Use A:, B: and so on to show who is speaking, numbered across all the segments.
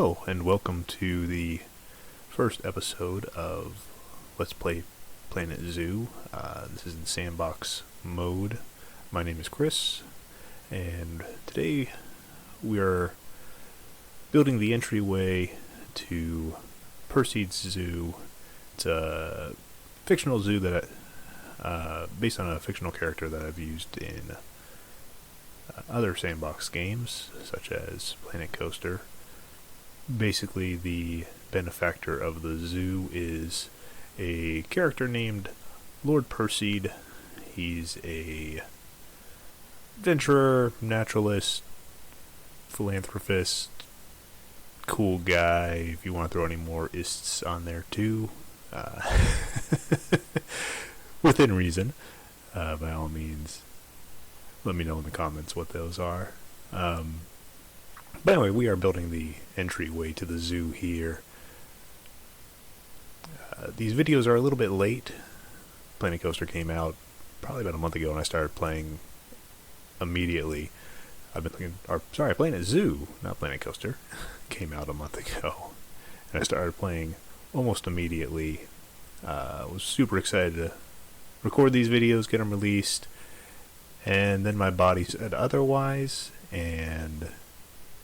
A: Hello, and welcome to the first episode of Let's Play Planet Zoo. This is in Sandbox mode. My name is Chris, and today we are building the entryway to Perseid Zoo. It's a fictional zoo that based on a fictional character that I've used in other Sandbox games, such as Planet Coaster. Basically, the benefactor of the zoo is a character named Lord Perseid. He's a adventurer, naturalist, philanthropist, cool guy, if you want to throw any more ists on there too. Within reason. By all means, let me know in the comments what those are. But anyway, we are building the entryway to the zoo here. These videos are a little bit late. Planet Coaster came out probably about a month ago, and I started playing immediately. Planet Zoo, not Planet Coaster, came out a month ago, and I started playing almost immediately. I was super excited to record these videos, get them released, and then my body said otherwise, and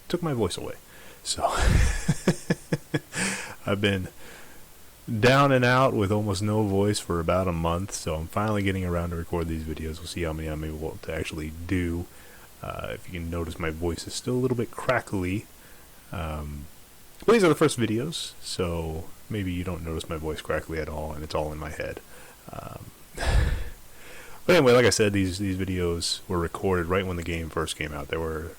A: took my voice away. So I've been down and out with almost no voice for about a month, so I'm finally getting around to record these videos. We'll see how many I'm able to actually do. If you can notice, my voice is still a little bit crackly. But these are the first videos, so maybe you don't notice my voice crackly at all, and it's all in my head. But anyway, like I said, these videos were recorded right when the game first came out. There were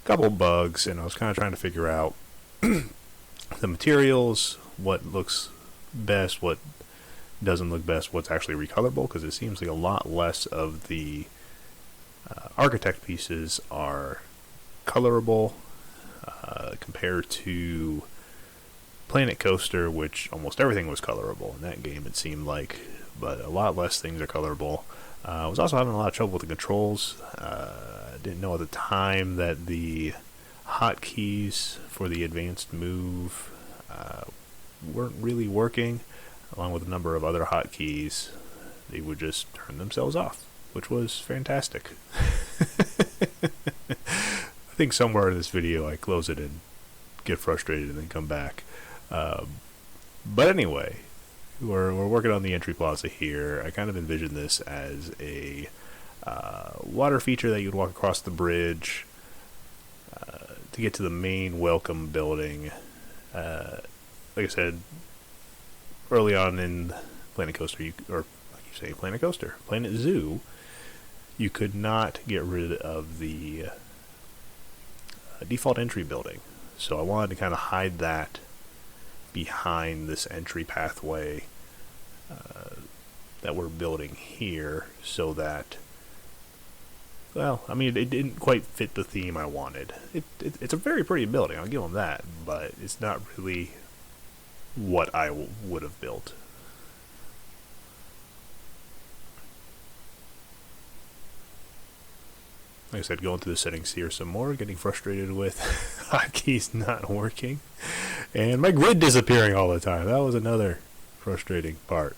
A: couple bugs, and I was kind of trying to figure out the materials, what looks best, what doesn't look best, what's actually recolorable, because it seems like a lot less of the architect pieces are colorable compared to Planet Coaster, which almost everything was colorable in that game, it seemed like, but a lot less things are colorable. I was also having a lot of trouble with the controls. I didn't know at the time that the hotkeys for the advanced move weren't really working. Along with a number of other hotkeys, they would just turn themselves off, which was fantastic. I think somewhere in this video I close it and get frustrated and then come back. But anyway, we're working on the entry plaza here. I kind of envision this as a water feature that you'd walk across the bridge to get to the main welcome building. Like I said, early on in Planet Coaster, Planet Zoo, you could not get rid of the default entry building. So I wanted to kind of hide that behind this entry pathway that we're building here, so that, well, I mean, it didn't quite fit the theme I wanted. It's a very pretty building, I'll give them that, but it's not really what I would have built. Like I said, going through the settings here some more, getting frustrated with hotkeys not working, and my grid disappearing all the time. That was another frustrating part.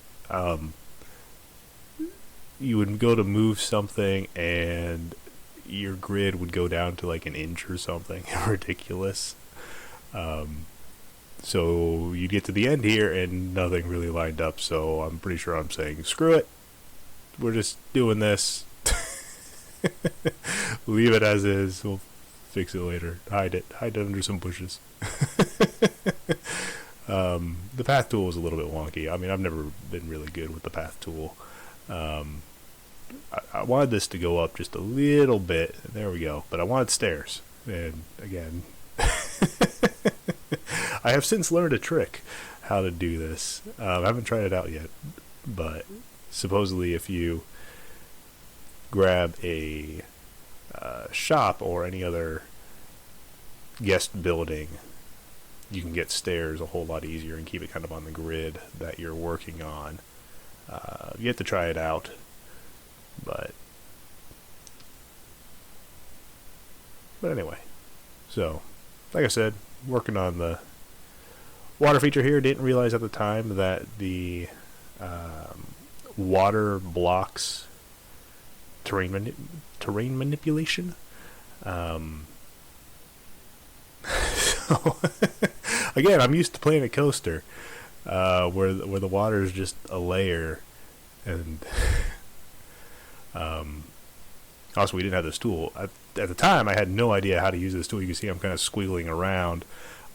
A: You would go to move something, and your grid would go down to like an inch or something. Ridiculous. So you'd get to the end here, and nothing really lined up, so I'm pretty sure I'm saying, screw it. We're just doing this. Leave it as is. We'll fix it later. Hide it under some bushes. The path tool was a little bit wonky. I mean, I've never been really good with the path tool. I wanted this to go up just a little bit. There we go. But I wanted stairs. And again, I have since learned a trick how to do this. I haven't tried it out yet, but supposedly if you grab a shop or any other guest building, you can get stairs a whole lot easier and keep it kind of on the grid that you're working on. You have to try it out, but anyway, so like I said, working on the water feature here. Didn't realize at the time that the water blocks terrain manipulation. So again, I'm used to Planet Coaster, where the water is just a layer, and also we didn't have this tool at the time. I had no idea how to use this tool. You can see I'm kind of squiggling around.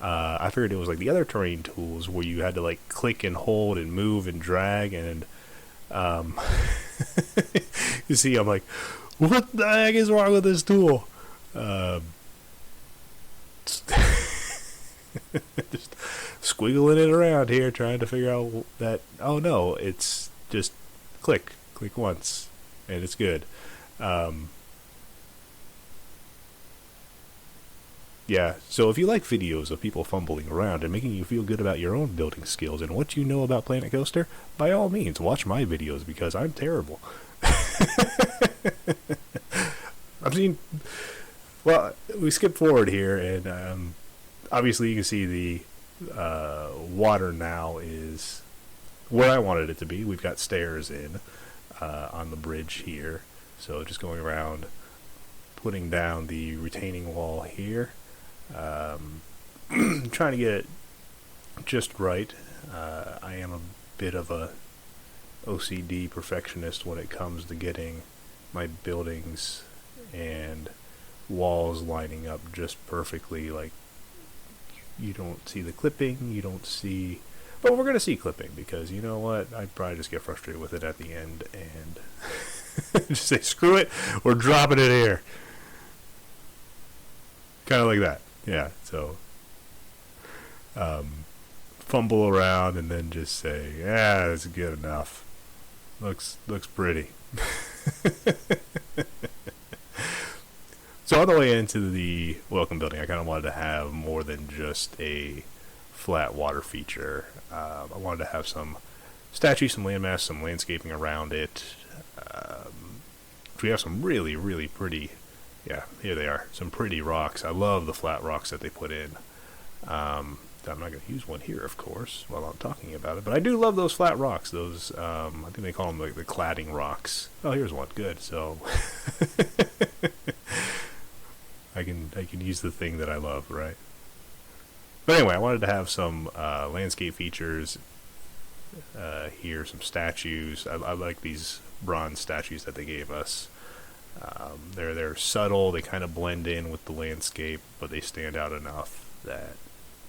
A: I figured it was like the other terrain tools where you had to like click and hold and move and drag, and you see I'm like, what the heck is wrong with this tool? Just squiggling it around here, trying to figure out that, oh no, it's just click once and it's good. Yeah, so if you like videos of people fumbling around and making you feel good about your own building skills and what you know about Planet Coaster, by all means watch my videos, because I'm terrible. I've seen, well, we skip forward here, and obviously you can see the water now is where I wanted it to be. We've got stairs in on the bridge here, so just going around, putting down the retaining wall here, trying to get it just right. I am a bit of a OCD perfectionist when it comes to getting my buildings and walls lining up just perfectly. Like, you don't see the clipping, you don't see, but we're going to see clipping, because you know what, I'd probably just get frustrated with it at the end and just say screw it, we're dropping it here, kind of like that. Yeah, so fumble around and then just say, yeah, that's good enough, looks pretty. So on the way into the welcome building, I kind of wanted to have more than just a flat water feature. I wanted to have some statues, some landmass, some landscaping around it. We have some really, really pretty, yeah, here they are, some pretty rocks. I love the flat rocks that they put in. I'm not going to use one here, of course, while I'm talking about it, but I do love those flat rocks. Those, I think they call them like the cladding rocks. Oh, here's one. Good. So I can use the thing that I love, right? But anyway, I wanted to have some landscape features here, some statues. I like these bronze statues that they gave us. They're subtle. They kind of blend in with the landscape, but they stand out enough that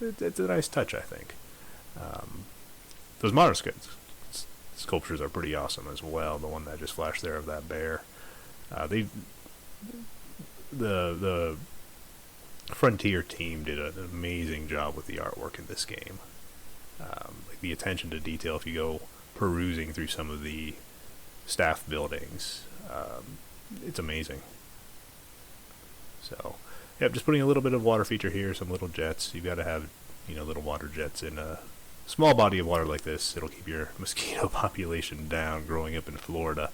A: it's a nice touch, I think. Those modern sculptures are pretty awesome as well. The one that just flashed there of that bear. The Frontier team did an amazing job with the artwork in this game. Like the attention to detail, if you go perusing through some of the staff buildings, it's amazing. So, yep, just putting a little bit of water feature here, some little jets. You've got to have, little water jets in a small body of water like this. It'll keep your mosquito population down. Growing up in Florida,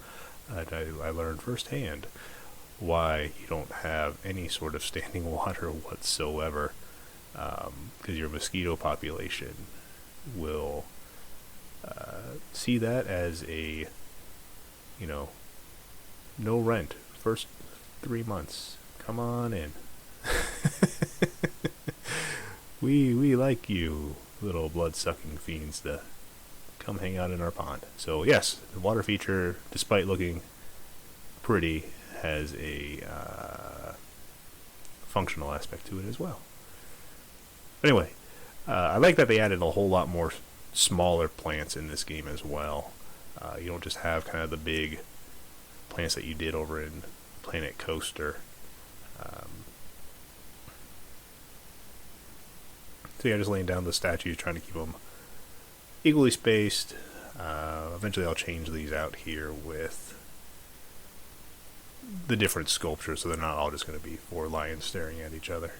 A: I learned firsthand why you don't have any sort of standing water whatsoever, because your mosquito population will see that as a, no rent first 3 months. Come on in. we like you little blood-sucking fiends to come hang out in our pond. So yes, the water feature, despite looking pretty, has a functional aspect to it as well. Anyway, I like that they added a whole lot more smaller plants in this game as well. You don't just have kind of the big plants that you did over in Planet Coaster. So yeah, just laying down the statues, trying to keep them equally spaced. Eventually I'll change these out here with the different sculptures, so they're not all just going to be 4 lions staring at each other.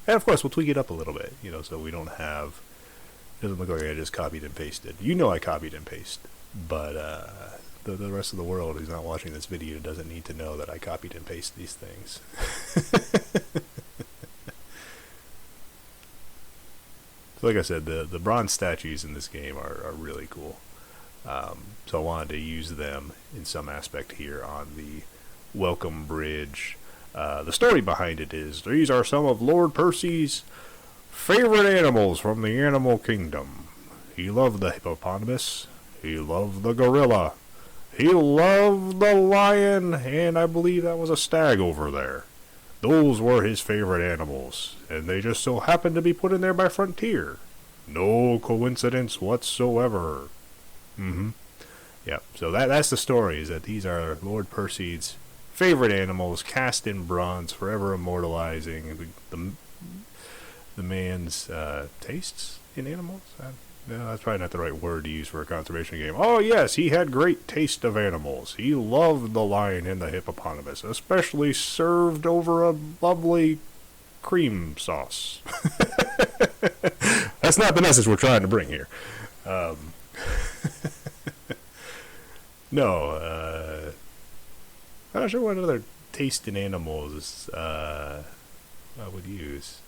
A: And of course we'll tweak it up a little bit, so we don't have, it doesn't look like I just copied and pasted. I copied and pasted, but the rest of the world who's not watching this video doesn't need to know that I copied and pasted these things. So like I said, the bronze statues in this game are really cool. So I wanted to use them in some aspect here on the welcome bridge. The story behind it is, these are some of Lord Percy's favorite animals from the animal kingdom. He loved the hippopotamus, he loved the gorilla, he loved the lion, and I believe that was a stag over there. Those were his favorite animals, and they just so happened to be put in there by Frontier. No coincidence whatsoever. Yep, so that's the story, is that these are Lord Perseid's favorite animals, cast in bronze, forever immortalizing the man's tastes in animals. No, that's probably not the right word to use for a conservation game. Oh yes, he had great taste of animals. He loved the lion and the hippopotamus, especially served over a lovely cream sauce. That's not the message we're trying to bring here. No, I'm not sure what other taste in animals I would use.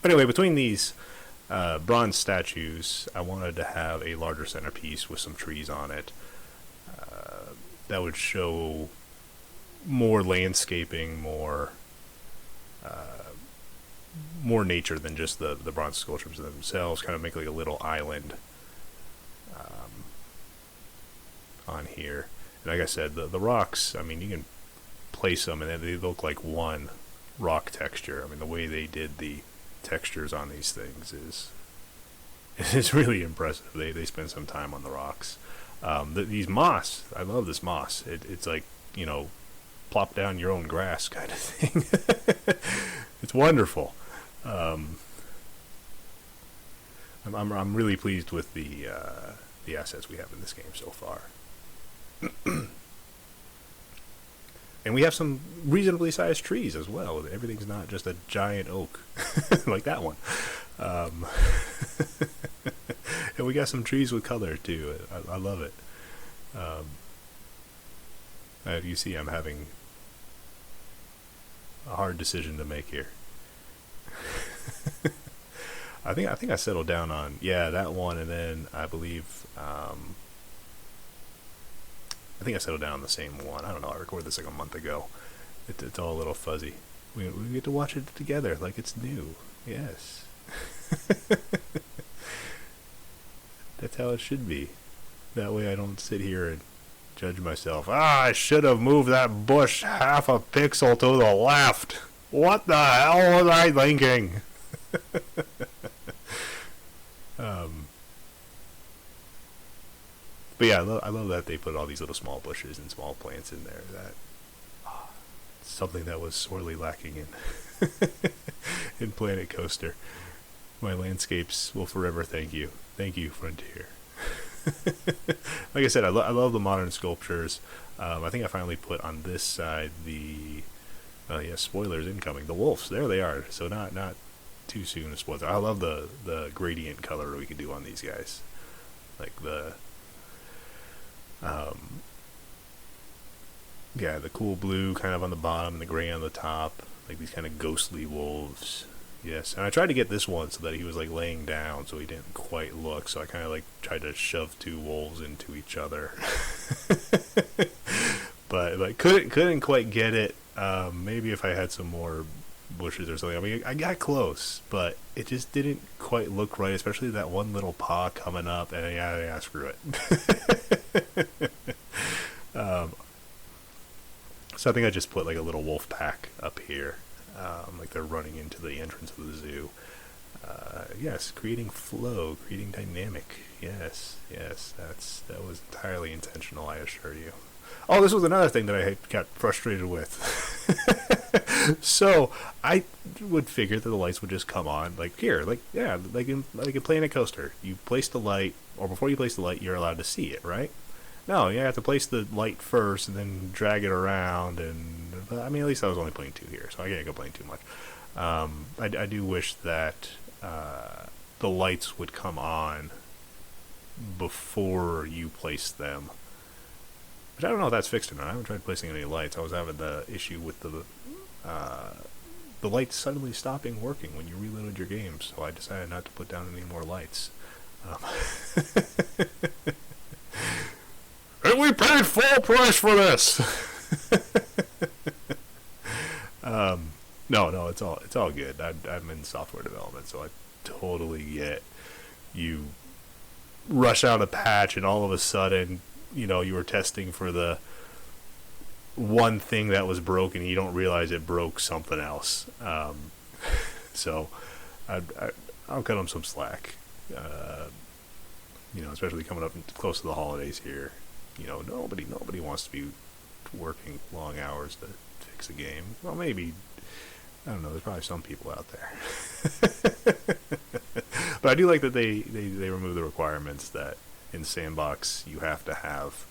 A: But anyway, between these bronze statues, I wanted to have a larger centerpiece with some trees on it. That would show more landscaping, more nature than just the bronze sculptures themselves. Kind of make like a little island on here. And like I said, the rocks, I mean, you can place them and they look like one rock texture. I mean, the way they did the textures on these things is really impressive. They spend some time on the rocks. These moss, I love this moss. It's like, you know, plop down your own grass kind of thing. It's wonderful. I'm really pleased with the assets we have in this game so far. And we have some reasonably sized trees as well. Everything's not just a giant oak like that one. And we got some trees with color too. I love it. You see, I'm having a hard decision to make here. I think I settled down on that one, and then I believe I think I settled down on the same one. I don't know. I recorded this like a month ago. It's all a little fuzzy. We get to watch it together like it's new. Yes. That's how it should be. That way I don't sit here and judge myself. I should have moved that bush half a pixel to the left. What the hell was I thinking? But yeah, I love that they put all these little small bushes and small plants in there. Something that was sorely lacking in in Planet Coaster. My landscapes will forever thank you. Thank you, Frontier. Like I said, I love the modern sculptures. I think I finally put on this side the spoilers incoming. The wolves, there they are. So not too soon a spoiler. I love the gradient color we can do on these guys, like the cool blue kind of on the bottom and the gray on the top, like these kind of ghostly wolves. Yes, and I tried to get this one so that he was like laying down, so he didn't quite look. So I kind of like tried to shove two wolves into each other, but like couldn't quite get it. Maybe if I had some more bushes or something. I mean, I got close, but it just didn't quite look right. Especially that one little paw coming up, and screw it. So I think I just put like a little wolf pack up here. Like they're running into the entrance of the zoo. Yes, creating flow, creating dynamic. Yes, that was entirely intentional, I assure you. Oh, this was another thing that I got frustrated with. So I would figure that the lights would just come on, like here, like in Planet Coaster. You place the light, or before you place the light, you're allowed to see it, right? No, you have to place the light first and then drag it around. And I mean, at least I was only playing 2 here, so I can't complain too much. I do wish that the lights would come on before you place them. But I don't know if that's fixed or not. I haven't tried placing any lights. I was having the issue with the the lights suddenly stopping working when you reloaded your game, so I decided not to put down any more lights. And we paid full price for this. No, it's all good. I'm in software development, so I totally get you rush out a patch and all of a sudden, you were testing for the one thing that was broken and you don't realize it broke something else. So I'll cut them some slack. Especially coming up close to the holidays here. Nobody wants to be working long hours to fix a game. Well, maybe, I don't know, there's probably some people out there. But I do like that they remove the requirements that in Sandbox you have to have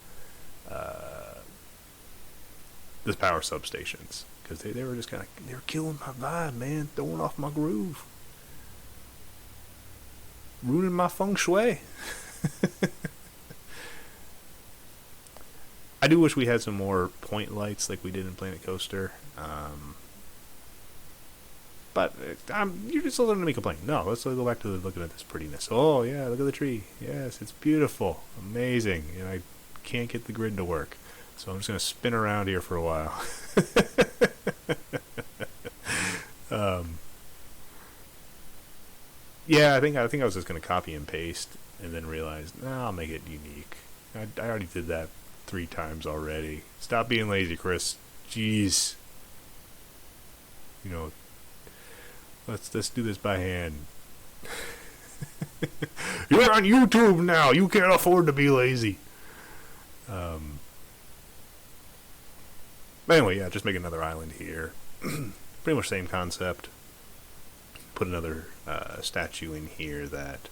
A: this power substations, because they were just they were killing my vibe, man, throwing off my groove, ruining my feng shui. I do wish we had some more point lights like we did in Planet Coaster. But you're just letting me complain. No, let's go back to looking at this prettiness. Oh, yeah, look at the tree. Yes, it's beautiful. Amazing. And I can't get the grid to work. So I'm just going to spin around here for a while. Yeah, I think I was just going to copy and paste and then realized, no, I'll make it unique. I already did that 3 times already. Stop being lazy, Chris. Jeez. Let's do this by hand. You're on YouTube now. You can't afford to be lazy. But anyway, yeah, just make another island here. Pretty much same concept. Put another statue in here that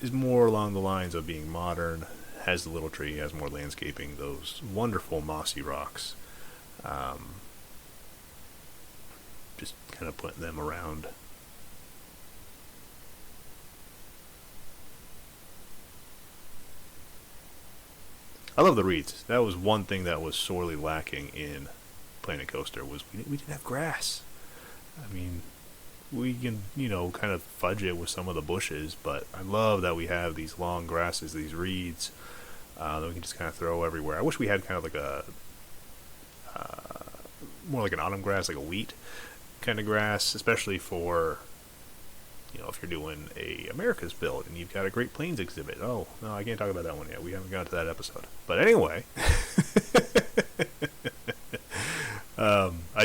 A: is more along the lines of being modern. Has the little tree, has more landscaping, those wonderful mossy rocks. Just kind of putting them around. I love the reeds. That was one thing that was sorely lacking in Planet Coaster, was we didn't have grass. I mean, we can, kind of fudge it with some of the bushes, but I love that we have these long grasses, these reeds, that we can just kind of throw everywhere. I wish we had kind of like a, more like an autumn grass, like a wheat kind of grass, especially for, if you're doing a America's build and you've got a Great Plains exhibit. Oh, no, I can't talk about that one yet. We haven't got to that episode. But anyway,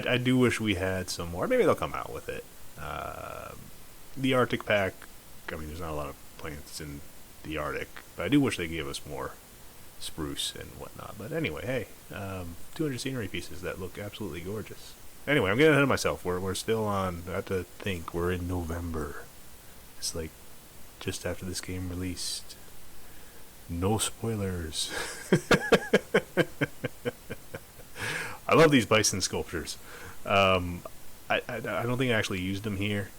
A: I do wish we had some more. Maybe they'll come out with it. The Arctic pack, I mean, there's not a lot of plants in the Arctic, but I do wish they gave us more spruce and whatnot. But anyway, hey, 200 scenery pieces that look absolutely gorgeous. Anyway, I'm getting ahead of myself. We're still on, I have to think, we're in November. It's like just after this game released. No spoilers. I love these bison sculptures. I don't think I actually used them here,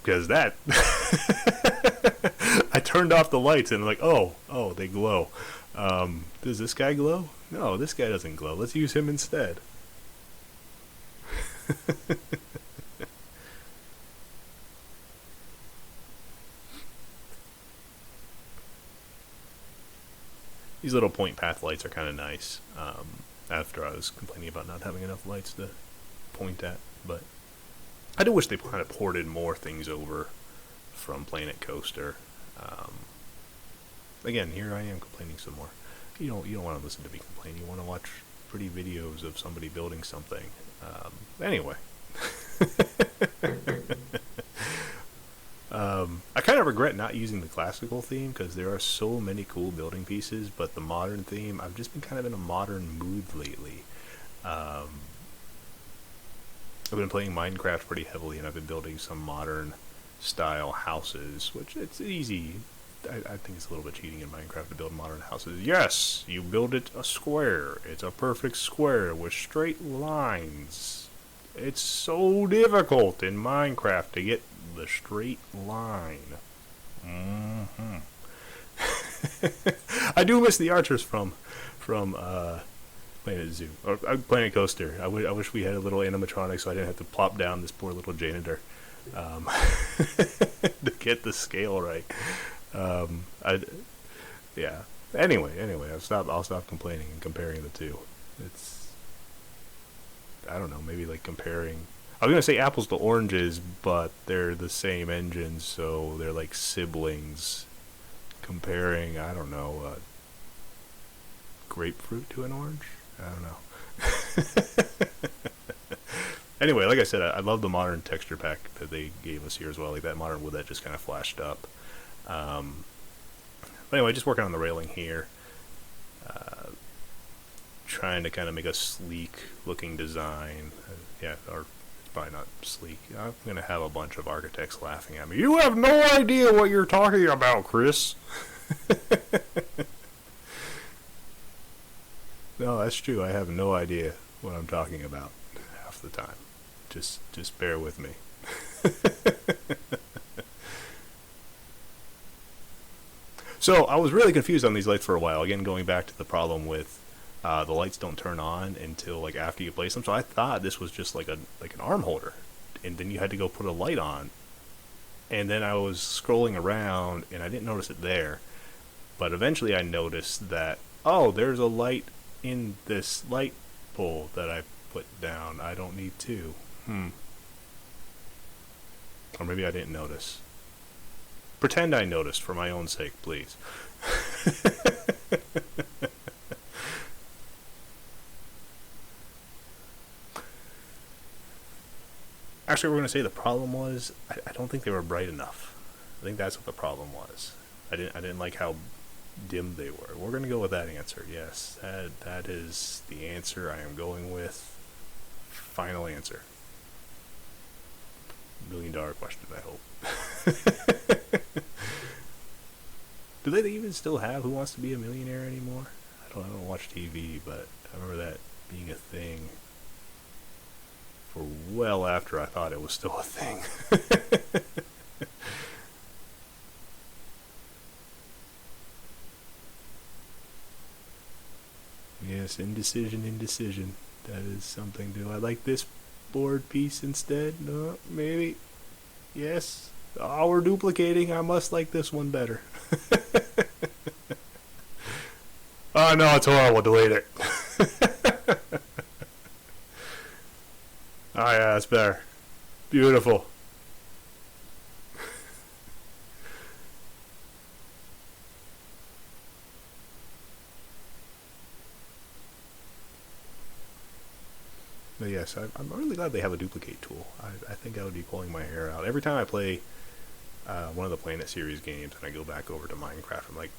A: because that I turned off the lights and I'm like, oh, they glow. Does this guy glow? No, this guy doesn't glow. Let's use him instead. These little point path lights are kind of nice. After I was complaining about not having enough lights to point at, but I do wish they kind of ported more things over from Planet Coaster. Again, here I am complaining some more. You don't want to listen to me complain. You want to watch pretty videos of somebody building something. Anyway. I kind of regret not using the classical theme, because there are so many cool building pieces, but the modern theme, I've just been kind of in a modern mood lately. I've been playing Minecraft pretty heavily, and I've been building some modern style houses, which it's easy. I think it's a little bit cheating in Minecraft to build modern houses. Yes, you build it a square. It's a perfect square with straight lines. It's so difficult in Minecraft to get the straight line. I do miss the archers from Planet Zoo or Planet Coaster. I wish we had a little animatronic so I didn't have to plop down this poor little janitor to get the scale right. I yeah. Anyway, I'll stop complaining and comparing the two. It's I don't know, maybe like comparing. I was gonna say apples to oranges, but they're the same engine, so they're like siblings. Comparing, I don't know, grapefruit to an orange. I don't know. Anyway, like I said, I love the modern texture pack that they gave us here as well. Like that modern wood that just kind of flashed up. But anyway, just working on the railing here. Trying to kind of make a sleek looking design. Yeah, or it's probably not sleek. I'm going to have a bunch of architects laughing at me. You have no idea what you're talking about, Chris. No, that's true. I have no idea what I'm talking about half the time. Just bear with me. So I was really confused on these lights for a while. Again, going back to the problem with the lights don't turn on until like after you place them. So I thought this was just like an arm holder, and then you had to go put a light on. And then I was scrolling around and I didn't notice it there, but eventually I noticed that there's a light in this light pole that I put down. I don't need two. Or maybe I didn't notice. Pretend I noticed for my own sake, please. Actually, we're going to say the problem was I don't think they were bright enough. I think that's what the problem was. I didn't like how dim they were. We're going to go with that answer. Yes, that is the answer I am going with. Final answer. $1 million question, I hope. Do they even still have Who Wants to Be a Millionaire anymore? I don't watch TV, but I remember that being a thing for well after I thought it was still a thing. Yes, indecision. That is something. Do I like this board piece instead? No, maybe. Yes. Oh, we're duplicating. I must like this one better. Oh no, it's horrible. Delete it. Oh yeah, that's better. Beautiful. But yes, I'm really glad they have a duplicate tool. I think I would be pulling my hair out. Every time I play one of the Planet series games and I go back over to Minecraft, I'm like,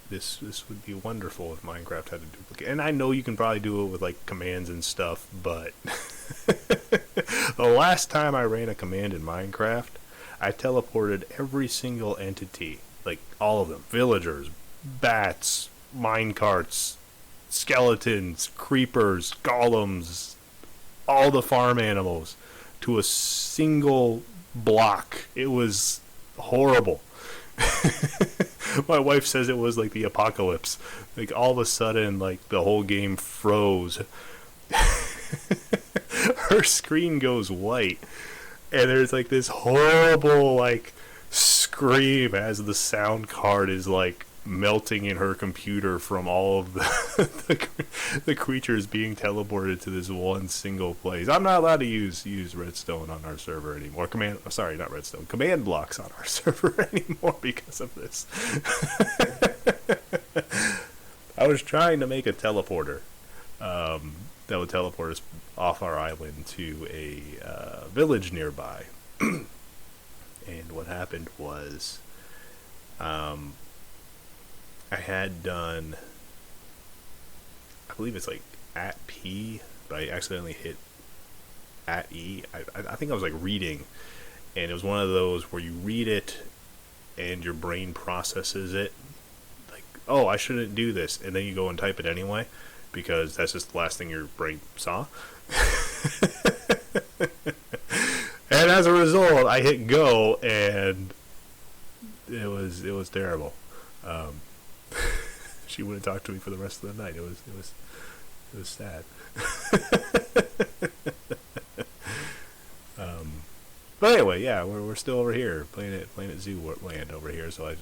A: this would be wonderful if Minecraft had a duplicate. And I know you can probably do it with like commands and stuff, but the last time I ran a command in Minecraft, I teleported every single entity, like all of them, villagers, bats, minecarts, skeletons, creepers, golems, all the farm animals, to a single block. It was horrible. My wife says it was like the apocalypse. Like all of a sudden, like the whole game froze. Her screen goes white, and there's like this horrible like scream as the sound card is like melting in her computer from all of the creatures being teleported to this one single place. I'm not allowed to use redstone on our server anymore. Not redstone. Command blocks on our server anymore because of this. I was trying to make a teleporter that would teleport us off our island to a village nearby. And what happened was I had done, I believe it's like at P, but I accidentally hit at E. I think I was like reading, and it was one of those where you read it and your brain processes it like, oh, I shouldn't do this, and then you go and type it anyway because that's just the last thing your brain saw. And as a result, I hit go, and it was terrible. She wouldn't talk to me for the rest of the night. It was It was sad. But anyway, yeah, we're still over here, Planet Zoo land over here. So I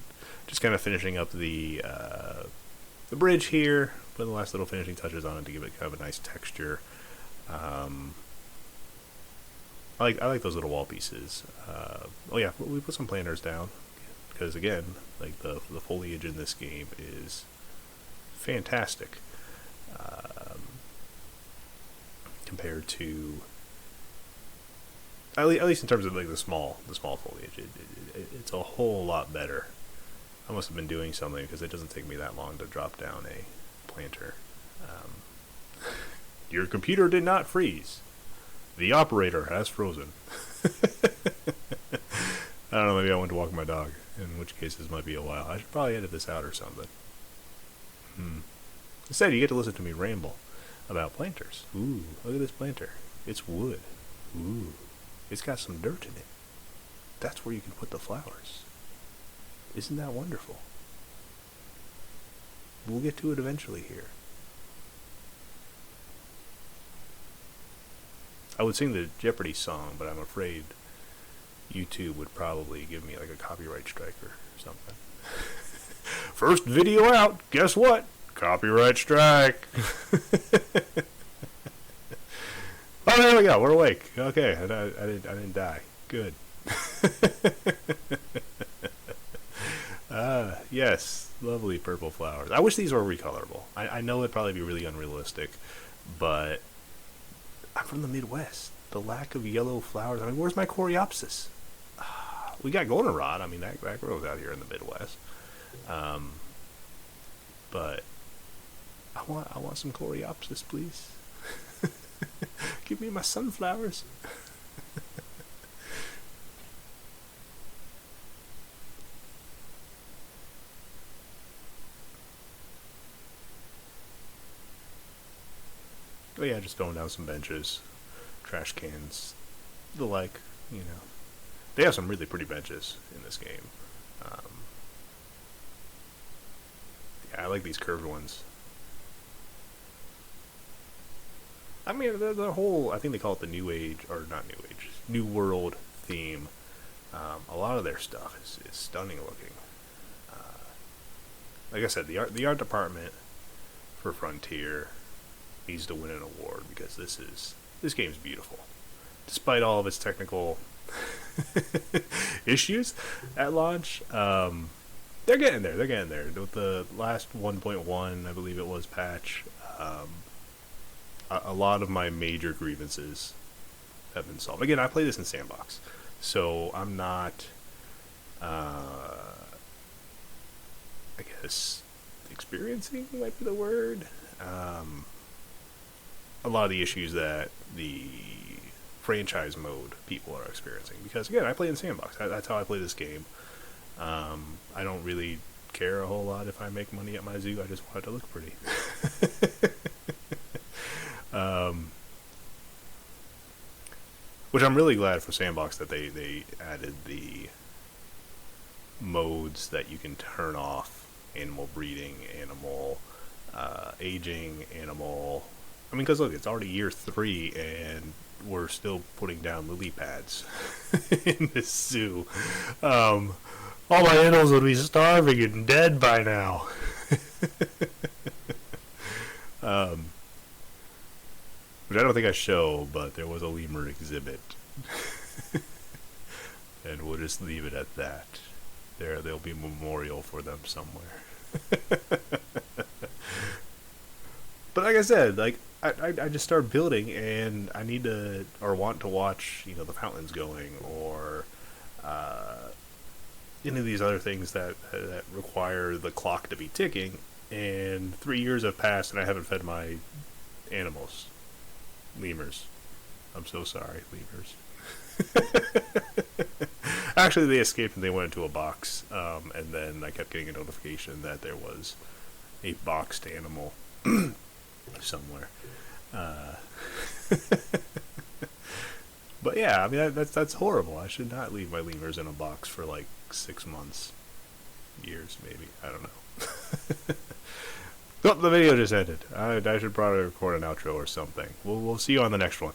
A: just kind of finishing up the bridge here, putting the last little finishing touches on it to give it kind of a nice texture. I like those little wall pieces. Oh yeah, we put some planters down because again, like the foliage in this game is fantastic compared to. At least in terms of like the small foliage, it's a whole lot better. I must have been doing something because it doesn't take me that long to drop down a planter. Your computer did not freeze. The operator has frozen. I don't know, maybe I went to walk my dog, in which case this might be a while. I should probably edit this out or something. Instead, you get to listen to me ramble about planters. Ooh, look at this planter. It's wood. Ooh. It's got some dirt in it. That's where you can put the flowers. Isn't that wonderful? We'll get to it eventually here. I would sing the Jeopardy song, but I'm afraid YouTube would probably give me like a copyright strike or something. First video out. Guess what? Copyright strike. Oh, there we go. We're awake. Okay, I didn't die. Good. Yes, lovely purple flowers. I wish these were recolorable. I know it'd probably be really unrealistic, but I'm from the Midwest. The lack of yellow flowers. I mean, where's my coreopsis? We got goldenrod. I mean, that grows out here in the Midwest. But I want some coreopsis, please. Give me my sunflowers. Oh yeah, just throwing down some benches, trash cans, the like, you know. They have some really pretty benches in this game. Yeah, I like these curved ones. I mean, the whole, I think they call it the New Age, or not New Age, New World theme. A lot of their stuff is stunning looking. Like I said, the art department for Frontier needs to win an award because this game's beautiful, despite all of its technical issues at launch. They're getting there. With the last 1.1, I believe it was, patch. A lot of my major grievances have been solved. Again, I play this in Sandbox, so I'm not, I guess, experiencing might be the word. A lot of the issues that the franchise mode people are experiencing. Because, again, I play in Sandbox. That's how I play this game. I don't really care a whole lot if I make money at my zoo. I just want it to look pretty. Which I'm really glad for Sandbox that they added the modes that you can turn off: animal breeding, animal aging, animal. I mean, because look, it's already year 3 and we're still putting down lily pads in this zoo. All my animals would be starving and dead by now. Which I don't think I show, but there was a lemur exhibit. And we'll just leave it at that. There'll be a memorial for them somewhere. But like I said, like I just started building, and I need to, or want to watch, you know, the fountains going, or any of these other things that require the clock to be ticking. And 3 years have passed, and I haven't fed my animals. Lemurs. I'm so sorry, lemurs. Actually, they escaped and they went into a box, and then I kept getting a notification that there was a boxed animal somewhere. But yeah, I mean that's horrible. I should not leave my lemurs in a box for like 6 months, years maybe. I don't know. Oh, the video just ended. I should probably record an outro or something. We'll see you on the next one.